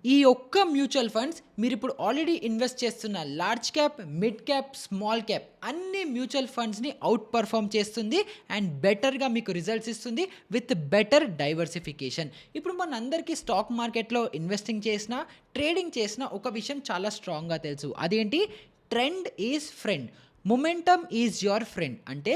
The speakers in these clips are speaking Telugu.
ఈ ఒక్క మ్యూచువల్ ఫండ్స్ మీరిప్పుడు ఆల్రెడీ ఇన్వెస్ట్ చేస్తున్న large cap, mid cap, small cap అన్ని మ్యూచువల్ ఫండ్స్‌ని ఔట్ పర్ఫార్మ్ చేస్తుంది అండ్ బెటర్‌గా మీకు రిజల్ట్స్ ఇస్తుంది విత్ బెటర్ డైవర్సిఫికేషన్. ఇప్పుడు మనందరికీ స్టాక్ మార్కెట్‌లో ఇన్వెస్టింగ్ చేసినా, ట్రేడింగ్ చేసినా ఒక విషయం చాలా స్ట్రాంగ్‌గా తెలుసు. అదేంటి? Trend is friend. Momentum is your friend. అంటే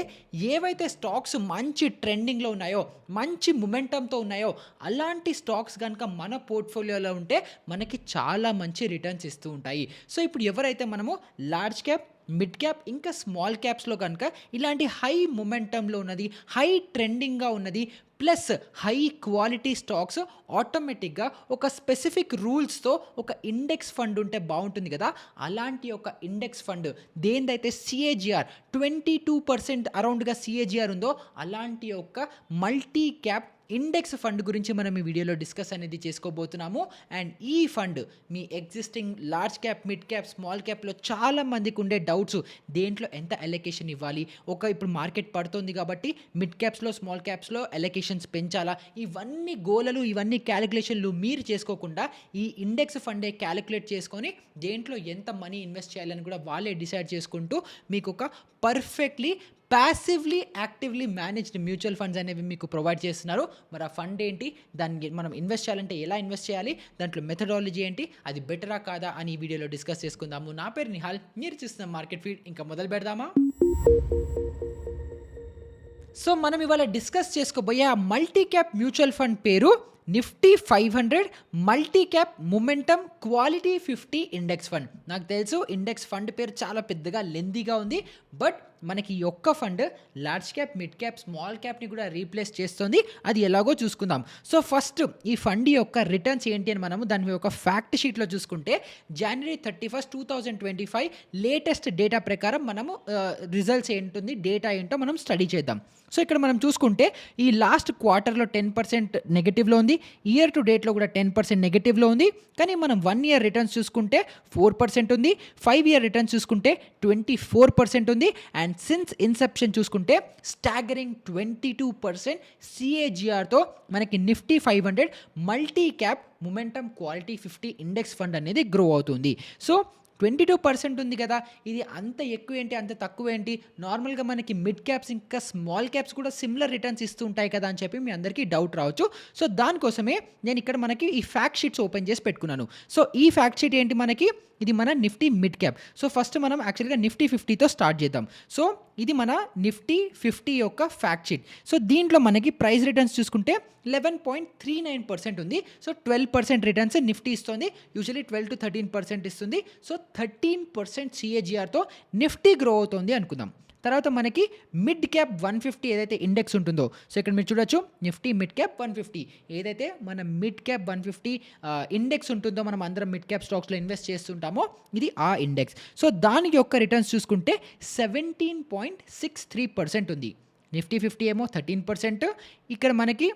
ఏవైతే స్టాక్స్ మంచి ట్రెండింగ్‌లో ఉన్నాయో, మంచి మొమెంటమ్‌తో ఉన్నాయో, అలాంటి స్టాక్స్ గనుక మన పోర్ట్‌ఫోలియోలో ఉంటే మనకి చాలా మంచి రిటర్న్స్ ఇస్తూ ఉంటాయి. సో, ఇప్పుడు ఎవరైతే మనము లార్జ్ క్యాప్, మిడ్ క్యాప్ ఇంకా స్మాల్ క్యాప్స్‌లో గనుక ఇలాంటి హై మొమెంటమ్‌లో ఉన్నది, హై ట్రెండింగ్‌గా ఉన్నది ప్లస్ హై క్వాలిటీ స్టాక్స్ ఆటోమేటిక్‌గా ఒక స్పెసిఫిక్ రూల్స్‌తో ఒక ఇండెక్స్ ఫండ్ ఉంటే బావుంటుంది గదా! అలాంటి ఒక ఇండెక్స్ ఫండ్ దేనిదైతే సీఏజీఆర్ 22% అరౌండ్‌గా సీఏజీఆర్ ఉందో అలాంటి ఒక మల్టీ క్యాప్ ఇండెక్స్ ఫండ్ గురించి మనం ఈ వీడియోలో డిస్కస్ అనేది చేసుకోబోతున్నాము. అండ్ ఈ ఫండ్ మీ existing large cap, mid cap, small క్యాప్‌లో చాలా మందికి ఉండే డౌట్స్ దేంట్లో ఎంత అలొకేషన్ ఇవ్వాలి? ఇప్పుడు మార్కెట్ పడుతుంది కాబట్టి మిడ్ క్యాప్స్‌లో, స్మాల్ క్యాప్స్‌లో అలొకేషన్స్ పెంచాలా? ఇవన్నీ గోలలు, ఇవన్నీ క్యాలిక్యులేషన్‌లు మీరు చేసుకోకుండా ఈ ఇండెక్స్ ఫండే క్యాలిక్యులేట్ చేసుకొని దేంట్లో ఎంత మనీ ఇన్వెస్ట్ చేయాలని కూడా వాళ్ళే డిసైడ్ చేసుకుంటూ మీకొక perfectly passively, actively managed mutual funds అనేవి మీకు ప్రొవైడ్ చేస్తున్నారు. మరి ఆ ఫండ్ ఏంటి? దాన్ని మనం ఇన్వెస్ట్ చేయాలంటే ఎలా ఇన్వెస్ట్ చేయాలి? దాంట్లో మెథడాలజీ ఏంటి? అది బెటరా కాదా అని ఈ వీడియోలో డిస్కస్ చేసుకుందాము. నా పేరు నిహాల్. మీరు చూస్తున్న మార్కెట్ ఫీడ్. ఇంకా మొదలు పెడదామా? సో, మనం ఇవాళ డిస్కస్ చేసుకోబోయే ఆ మల్టీ క్యాప్ మ్యూచువల్ ఫండ్ పేరు Nifty 500 multi cap momentum quality 50 index fund. నాకు తెలుసు ఇండెక్స్ ఫండ్ పేరు చాలా పెద్దగా లెంతీగా ఉంది. బట్ మనకి ఈ ఒక్క fund large cap, mid cap, small క్యాప్ని కూడా రీప్లేస్ చేస్తుంది. అది ఎలాగో చూసుకుందాం. సో, ఫస్ట్ ఈ ఫండ్ యొక్క రిటర్న్స్ ఏంటి అని మనము దాని ఒక ఫ్యాక్ట్ షీట్లో చూసుకుంటే జనవరి 31, 2025 లేటెస్ట్ డేటా ప్రకారం మనము రిజల్ట్స్ ఏంటుంది, డేటా ఏంటో మనం స్టడీ చేద్దాం. సో, ఇక్కడ మనం చూసుకుంటే ఈ లాస్ట్ క్వార్టర్లో 10% నెగటివ్లో ఉంది. ఇయర్ టు డేట్లో కూడా 10% నెగటివ్లో ఉంది. కానీ మనం 1 ఇయర్ రిటర్న్స్ చూసుకుంటే 4% ఉంది. 5 ఇయర్ రిటర్న్స్ చూసుకుంటే 24% ఉంది. అండ్ సిన్స్ ఇన్సెప్షన్ చూసుకుంటే స్టాగరింగ్ 22% సిఏజీఆర్తో మనకి Nifty 500 multi cap momentum quality 50 index fund అనేది గ్రో అవుతుంది. సో, 22% ఉంది కదా! ఇది అంత ఎక్కువ ఏంటి? అంత తక్కువ ఏంటి? నార్మల్‌గా మనకి మిడ్ క్యాప్స్ ఇంకా స్మాల్ క్యాప్స్ కూడా సిమిలర్ రిటర్న్స్ ఇస్తూ ఉంటాయి కదా అని చెప్పి మీ అందరికీ డౌట్ రావచ్చు. సో, దానికోసమే నేను ఇక్కడ మనకి ఈ ఫ్యాక్ట్ షీట్స్ ఓపెన్ చేసి పెట్టుకున్నాను. సో, ఈ ఫ్యాక్ట్ షీట్ ఏంటి మనకి? ఇది మన Nifty mid cap. So, first మనం యాక్చువల్‌గా నిఫ్టీ 50తో స్టార్ట్ చేద్దాం. సో, ఇది మన నిఫ్టీ 50 యొక్క ఫ్యాక్ట్ షీట్. సో, దీంట్లో మనకి ప్రైస్ రిటర్న్స్ చూసుకుంటే 11.39% ఉంది. సో, 12% రిటర్న్స్ నిఫ్టీ ఇస్తుంది. యూజువల్లీ 12-13% ఇస్తుంది. సో, 13% సిఏజీఆర్తో నిఫ్టీ గ్రో అవుతుంది అనుకుందాం. తర్వాత మనకి మిడ్ క్యాప్ 150 ఏదైతే ఇండెక్స్ ఉంటుందో, సో ఇక్కడ మీరు చూడొచ్చు నిఫ్టీ మిడ్ క్యాప్ 150 ఏదైతే మన మిడ్ క్యాప్ 150 ఇండెక్స్ ఉంటుందో, మనం అందరం మిడ్ క్యాప్ స్టాక్స్లో ఇన్వెస్ట్ చేస్తుంటామో ఇది ఆ ఇండెక్స్. సో, దానికి యొక్క రిటర్న్స్ చూసుకుంటే 17.63% ఉంది. నిఫ్టీ 50 ఏమో 13%, ఇక్కడ మనకి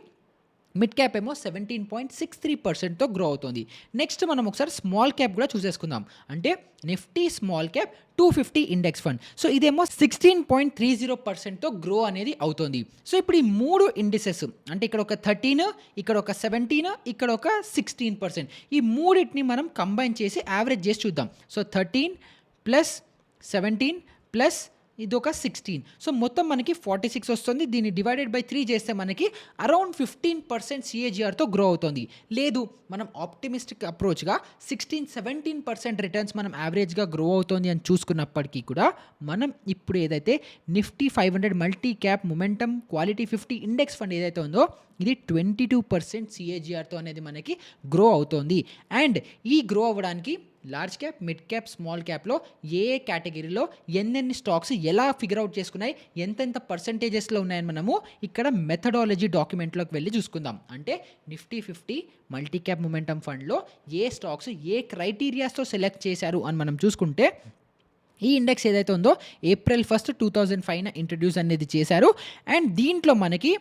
మిడ్ క్యాప్ ఏమో 17.63%తో గ్రో అవుతుంది. నెక్స్ట్ మనం ఒకసారి స్మాల్ క్యాప్ కూడా చూసేసుకుందాం. అంటే Nifty small cap 250 index fund. So, ఇదేమో 16.30%తో గ్రో అనేది అవుతుంది. సో, ఇప్పుడు ఈ 3 ఇండిసెస్ అంటే ఇక్కడ ఒక 13, ఇక్కడ ఒక 17, ఇక్కడ ఒక 16%. ఈ మూడిటిని మనం కంబైన్ చేసి యావరేజ్ చేసి చూద్దాం. సో, 13 ప్లస్ 17 ప్లస్ ఇదొక 16. సో, మొత్తం మనకి 46 వస్తుంది. దీన్ని డివైడెడ్ బై 3 చేస్తే మనకి అరౌండ్ 15% సిఏజీఆర్తో గ్రో అవుతుంది. లేదు మనం ఆప్టిమిస్టిక్ అప్రోచ్గా 16-17% రిటర్న్స్ మనం యావరేజ్గా గ్రో అవుతుంది అని చూసుకున్నప్పటికీ కూడా మనం ఇప్పుడు ఏదైతే Nifty 500 multi cap momentum quality 50 index fund ఏదైతే ఉందో ఇది 22% సిఏజీఆర్తో అనేది మనకి గ్రో అవుతుంది. అండ్ ఈ గ్రో అవ్వడానికి large cap, mid cap, small క్యాప్లో ఏ కేటగిరీలో ఎన్నెన్ని స్టాక్స్ ఎలా ఫిగర్ అవుట్ చేసుకున్నాయి, ఎంతెంత పర్సంటేజెస్లో ఉన్నాయని మనము ఇక్కడ మెథడాలజీ డాక్యుమెంట్లోకి వెళ్ళి చూసుకుందాం. అంటే నిఫ్టీ 50 మల్టీ క్యాప్ మొమెంటమ్ ఫండ్లో ఏ స్టాక్స్ ఏ క్రైటీరియాస్తో సెలెక్ట్ చేశారు అని మనం చూసుకుంటే ఈ ఇండెక్స్ ఏదైతే ఉందో April 1, 2005 ఇంట్రడ్యూస్ అనేది చేశారు. అండ్ దీంట్లో మనకి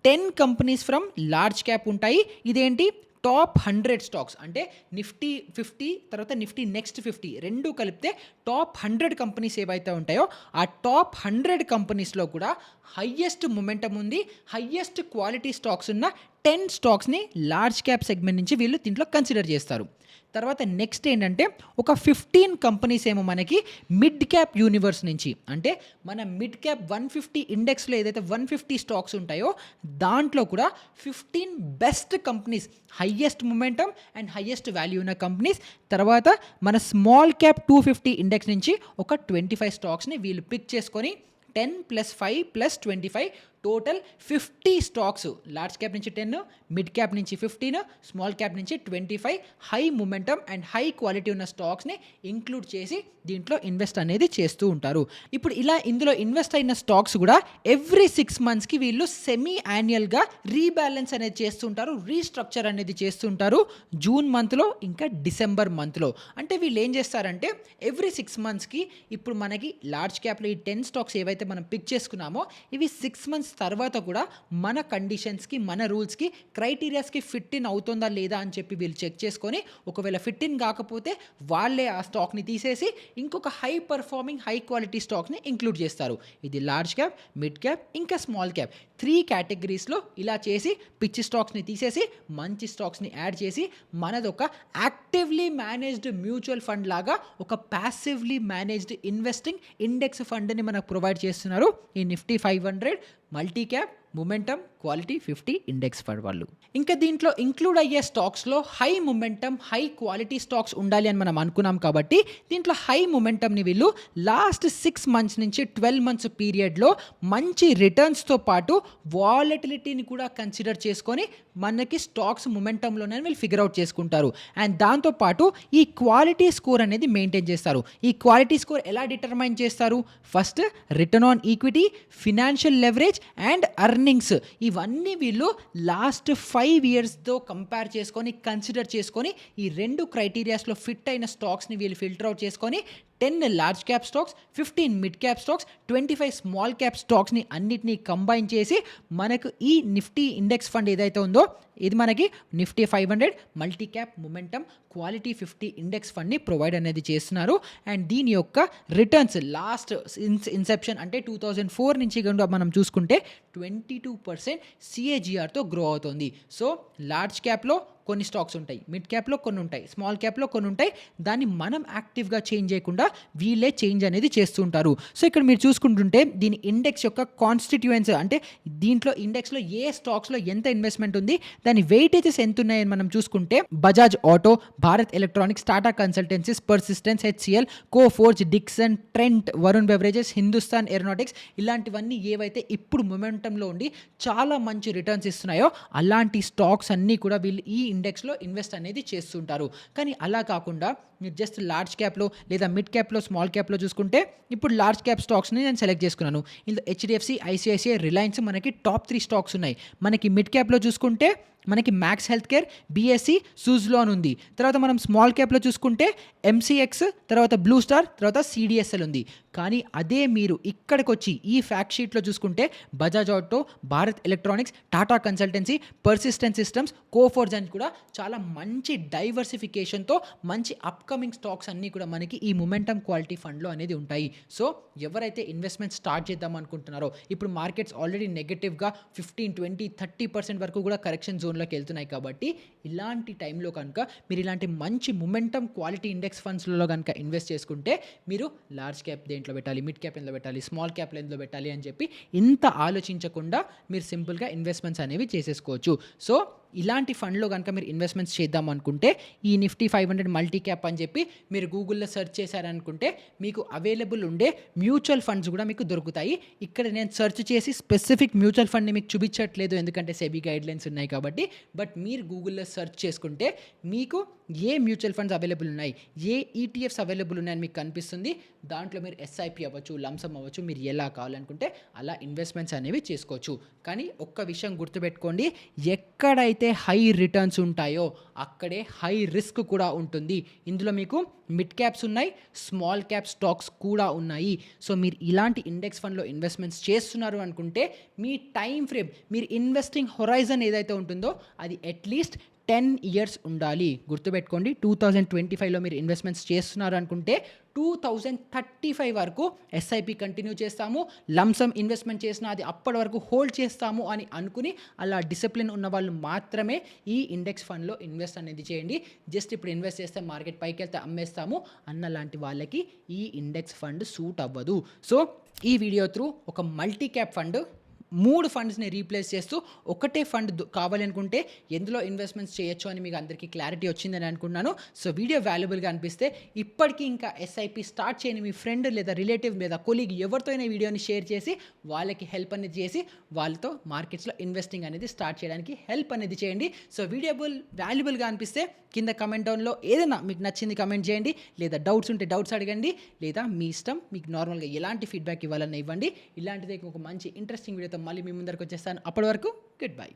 10 కంపెనీస్ ఫ్రమ్ లార్జ్ క్యాప్ ఉంటాయి. ఇదేంటి టాప్ 100 స్టాక్స్ అంటే నిఫ్టీ 50 తర్వాత నిఫ్టీ నెక్స్ట్ 50 రెండు కలిపితే టాప్ 100 కంపెనీస్ ఏవైతే ఉంటాయో ఆ టాప్ 100 కంపెనీస్లో కూడా హయ్యెస్ట్ మొమెంటమ్ ఉంది, హయ్యెస్ట్ క్వాలిటీ స్టాక్స్ ఉన్న 10 స్టాక్స్ని లార్జ్ క్యాప్ సెగ్మెంట్ నుంచి వీళ్ళు దీంట్లో కన్సిడర్ చేస్తారు. తర్వాత నెక్స్ట్ ఏంటంటే ఒక 15 కంపెనీస్ ఏమో మనకి మిడ్ క్యాప్ యూనివర్స్ నుంచి, అంటే మన మిడ్ క్యాప్ 150 ఇండెక్స్లో ఏదైతే 150 స్టాక్స్ ఉంటాయో దాంట్లో కూడా 15 best companies, highest momentum and highest value ఉన్న కంపెనీస్, తర్వాత మన స్మాల్ క్యాప్ 250 ఇండెక్స్ నుంచి ఒక 25 స్టాక్స్ని వీళ్ళు పిక్ చేసుకొని 10 + 5 + 25 టోటల్ 50 స్టాక్స్, లార్జ్ క్యాప్ నుంచి 10, మిడ్ క్యాప్ నుంచి 15, స్మాల్ క్యాప్ నుంచి 25 high momentum and high quality ఉన్న స్టాక్స్ని ఇంక్లూడ్ చేసి దీంట్లో ఇన్వెస్ట్ అనేది చేస్తూ ఉంటారు. ఇప్పుడు ఇలా ఇందులో ఇన్వెస్ట్ అయిన స్టాక్స్ కూడా ఎవ్రీ 6 మంత్స్కి వీళ్ళు సెమీ యాన్యువల్గా రీబ్యాలెన్స్ అనేది చేస్తుంటారు, రీస్ట్రక్చర్ అనేది చేస్తుంటారు జూన్ మంత్లో ఇంకా డిసెంబర్ మంత్లో. అంటే వీళ్ళు ఏం చేస్తారంటే ఎవ్రీ 6 మంత్స్కి ఇప్పుడు మనకి లార్జ్ క్యాప్లో ఈ 10 స్టాక్స్ ఏవైతే మనం పిక్ చేసుకున్నామో ఇవి 6 మంత్స్ తర్వాత కూడా మన కండిషన్స్కి, మన రూల్స్కి, క్రైటీరియాస్కి ఫిట్ ఇన్ అవుతుందా లేదా అని చెప్పి వీళ్ళు చెక్ చేసుకొని ఒకవేళ ఫిట్ ఇన్ కాకపోతే వాళ్ళే ఆ స్టాక్ని తీసేసి ఇంకొక హై పర్ఫార్మింగ్ హై క్వాలిటీ స్టాక్ని ఇంక్లూడ్ చేస్తారు. ఇది లార్జ్ క్యాప్, మిడ్ క్యాప్ ఇంకా స్మాల్ క్యాప్ 3 కేటగిరీస్లో ఇలా చేసి పిచ్చి స్టాక్స్ని తీసేసి మంచి స్టాక్స్ని యాడ్ చేసి మనది ఒక యాక్టివ్లీ మేనేజ్డ్ మ్యూచువల్ ఫండ్ లాగా ఒక ప్యాసివ్లీ మేనేజ్డ్ ఇన్వెస్టింగ్ ఇండెక్స్ ఫండ్ని మనకు ప్రొవైడ్ చేస్తున్నారు ఈ Nifty 500 multi cap momentum quality 50 index fund వాళ్ళు. ఇంకా దీంట్లో ఇంక్లూడ్ అయ్యే స్టాక్స్లో high momentum high quality stocks ఉండాలి అని మనం అనుకున్నాం కాబట్టి దీంట్లో హై మొమెంటమ్ని వీళ్ళు లాస్ట్ 6 మంత్స్ నుంచి 12 మంత్స్ పీరియడ్లో మంచి రిటర్న్స్తో పాటు వాలటిలిటీని కూడా కన్సిడర్ చేసుకొని మనకి స్టాక్స్ మొమెంటంలోనే వీళ్ళు ఫిగర్ అవుట్ చేసుకుంటారు. అండ్ దాంతోపాటు ఈ క్వాలిటీ స్కోర్ అనేది మెయింటైన్ చేస్తారు. ఈ క్వాలిటీ స్కోర్ ఎలా డిటర్మైన్ చేస్తారు? First return on equity, financial leverage and earnings, ఇవన్నీ వీళ్ళు లాస్ట్ 5 ఇయర్స్తో కంపేర్ చేసుకొని కన్సిడర్ చేసుకొని ఈ 2 క్రైటీరియాస్లో ఫిట్ అయిన స్టాక్స్ని వీళ్ళు ఫిల్టర్ అవుట్ చేసుకొని 10 large cap stocks, 15 mid cap stocks, 25 small cap స్టాక్స్ని అన్నిటినీ కంబైన్ చేసి మనకు ఈ నిఫ్టీ ఇండెక్స్ ఫండ్ ఏదైతే ఉందో ఇది మనకి Nifty 500 multi cap momentum quality 50 index ఫండ్ని ప్రొవైడ్ అనేది చేస్తున్నారు. అండ్ దీని యొక్క రిటర్న్స్ లాస్ట్ ఇన్సెప్షన్ అంటే 2004 నుంచి కనుక మనం చూసుకుంటే 22% CAGRతో గ్రో అవుతుంది. సో లార్జ్ క్యాప్లో కొన్ని స్టాక్స్ ఉంటాయి, మిడ్ క్యాప్లో కొన్ని ఉంటాయి, స్మాల్ క్యాప్లో కొన్ని ఉంటాయి. దాన్ని మనం యాక్టివ్గా చేంజ్ చేయకుండా వీళ్ళే చేంజ్ అనేది చేస్తుంటారు. సో ఇక్కడ మీరు చూసుకుంటుంటే దీని ఇండెక్స్ యొక్క కాన్స్టిట్యూయెన్స్ అంటే దీంట్లో ఇండెక్స్లో ఏ స్టాక్స్లో ఎంత ఇన్వెస్ట్మెంట్ ఉంది, దాని వెయిటేజెస్ ఎంత ఉన్నాయని మనం చూసుకుంటే Bajaj auto, Bharat electronics, Tata consultancies, persistence, HCL, Coforge, Dixon, Trent, Varun beverages, Hindustan aeronautics, ఇలాంటివన్నీ ఏవైతే ఇప్పుడు మొమెంటంలో ఉండి చాలా మంచి రిటర్న్స్ ఇస్తున్నాయో అలాంటి స్టాక్స్ అన్నీ కూడా వీళ్ళు ఈ ఇండెక్స్లో ఇన్వెస్ట్ అనేది చేస్తుంటారు. కానీ అలా కాకుండా మీరు జస్ట్ లార్జ్ క్యాప్లో లేదా మిడ్ క్యాప్లో స్మాల్ క్యాప్లో చూసుకుంటే ఇప్పుడు లార్జ్ క్యాప్ స్టాక్స్ని నేను సెలెక్ట్ చేసుకున్నాను. ఇందులో HDFC, ICICI, రిలయన్స్ మనకి టాప్ 3 స్టాక్స్ ఉన్నాయి. మనకి మిడ్ క్యాప్లో చూసుకుంటే మనకి మ్యాక్స్ హెల్త్ కేర్, BSE, సూజ్లాన్ ఉంది. తర్వాత మనం స్మాల్ క్యాప్లో చూసుకుంటే MCX, తర్వాత బ్లూ స్టార్, తర్వాత CDSL ఉంది. కానీ అదే మీరు ఇక్కడికి వచ్చి ఈ ఫ్యాక్ట్ షీట్లో చూసుకుంటే Bajaj auto, Bharat electronics, Tata consultancy, persistent systems, Coforge అని కూడా చాలా మంచి డైవర్సిఫికేషన్తో మంచి అప్కమింగ్ స్టాక్స్ అన్నీ కూడా మనకి ఈ మొమెంటమ్ క్వాలిటీ ఫండ్లో అనేది ఉంటాయి. సో ఎవరైతే ఇన్వెస్ట్మెంట్ స్టార్ట్ చేద్దాం అనుకుంటున్నారో ఇప్పుడు మార్కెట్స్ ఆల్రెడీ నెగటివ్గా 15, 20, 30% వరకు కూడా కరెక్షన్ జోన్లోకి వెళ్తున్నాయి. కాబట్టి ఇలాంటి టైంలో కనుక మీరు ఇలాంటి మంచి మొమెంటమ్ క్వాలిటీ ఇండెక్స్ ఫండ్స్లలో కనుక ఇన్వెస్ట్ చేసుకుంటే మీరు లార్జ్ క్యాప్ దేంట్లో పెట్టాలి, మిడ్ క్యాప్ ఎందులో పెట్టాలి, స్మాల్ క్యాప్ ఎందులో పెట్టాలి అని చెప్పి ఇంత ఆలోచించకుండా మీరు సింపుల్గా ఇన్వెస్ట్మెంట్స్ అనేవి చేసేసుకోవచ్చు. సో ఇలాంటి ఫండ్లో కనుక మీరు ఇన్వెస్ట్మెంట్స్ చేద్దాం అనుకుంటే ఈ నిఫ్టీ 500 మల్టీ క్యాప్ అని చెప్పి మీరు గూగుల్లో సెర్చ్ చేశారనుకుంటే మీకు అవైలబుల్ ఉండే మ్యూచువల్ ఫండ్స్ కూడా మీకు దొరుకుతాయి. ఇక్కడ నేను సెర్చ్ చేసి స్పెసిఫిక్ మ్యూచువల్ ఫండ్ని మీకు చూపించట్లేదు ఎందుకంటే సెబీ గైడ్లైన్స్ ఉన్నాయి కాబట్టి. బట్ మీరు గూగుల్లో సెర్చ్ చేసుకుంటే మీకు ఏ మ్యూచువల్ ఫండ్స్ అవైలబుల్ ఉన్నాయి, ఏ ETFs అవైలబుల్ ఉన్నాయని మీకు కనిపిస్తుంది. దాంట్లో మీరు SIP అవ్వచ్చు, లంసమ్ అవ్వచ్చు, మీరు ఎలా కావాలనుకుంటే అలా ఇన్వెస్ట్మెంట్స్ అనేవి చేసుకోవచ్చు. కానీ ఒక్క విషయం గుర్తుపెట్టుకోండి, ఎక్కడైతే హై రిటర్న్స్ ఉంటాయో అక్కడే హై రిస్క్ కూడా ఉంటుంది. ఇందులో మీకు మిడ్ క్యాప్స్ ఉన్నాయి, స్మాల్ క్యాప్ స్టాక్స్ కూడా ఉన్నాయి. సో మీరు ఇలాంటి ఇండెక్స్ ఫండ్లో ఇన్వెస్ట్మెంట్స్ చేస్తున్నారు అనుకుంటే మీ టైం ఫ్రేమ్, మీరు ఇన్వెస్టింగ్ హొరైజన్ ఏదైతే ఉంటుందో అది అట్లీస్ట్ 10 ఇయర్స్ ఉండాలి. గుర్తుపెట్టుకోండి 2025లో మీరు ఇన్వెస్ట్‌మెంట్స్ చేస్తున్నారు అనుకుంటే 2035 వరకు ఎస్ఐపి కంటిన్యూ చేస్తాము. లంసమ్ ఇన్వెస్ట్‌మెంట్ చేసినా అది అప్పటి వరకు హోల్డ్ చేస్తాము అని అనుకుని అలా డిసిప్లిన్ ఉన్న వాళ్ళు మాత్రమే ఈ ఇండెక్స్ ఫండ్‌లో ఇన్వెస్ట్ అనేది చేయండి. జస్ట్ ఇప్పుడు ఇన్వెస్ట్ చేస్తే మార్కెట్ పైకెళ్తే అమ్మేస్తాము అన్న లాంటి వాళ్ళకి ఈ ఇండెక్స్ ఫండ్ సూట్ అవ్వదు. సో ఈ వీడియో త్రూ ఒక మల్టీ క్యాప్ ఫండ్ 3 ఫండ్స్‌ని రీప్లేస్ చేస్తూ ఒకటే ఫండ్ కావాలి అనుకుంటే ఎందులో ఇన్వెస్ట్‌మెంట్స్ చేయొచ్చు అని మీకు అందరికీ క్లారిటీ వచ్చిందని అనుకుంటున్నాను. సో వీడియో వాల్యుబుల్‌గా అనిపిస్తే ఇప్పటికీ ఇంకా ఎస్ఐపి స్టార్ట్ చేయని మీ ఫ్రెండ్ లేదా రిలేటివ్ లేదా కొలీగ్ ఎవరితో అయినా ఈ వీడియోని షేర్ చేసి వాళ్ళకి హెల్ప్ అనేది చేసి వాళ్ళతో మార్కెట్స్‌లో ఇన్వెస్టింగ్ అనేది స్టార్ట్ చేయడానికి హెల్ప్ అనేది చేయండి. సో వీడియో వాల్యుబుల్‌గా అనిపిస్తే కింద కమెంట్ డౌన్‌లో ఏదైనా మీకు నచ్చింది కమెంట్ చేయండి, లేదా డౌట్స్ ఉంటే డౌట్స్ అడగండి, లేదా మీ ఇష్టం మీకు నార్మల్‌గా ఎలాంటి ఫీడ్‌బ్యాక్ ఇవ్వాలన్నా ఇవ్వండి. ఇలాంటిదే ఒక మంచి ఇంట్రెస్టింగ్ వీడియోతో మళ్ళీ మీ ముందరికి వచ్చేస్తాను. అప్పటి వరకు గుడ్ బై.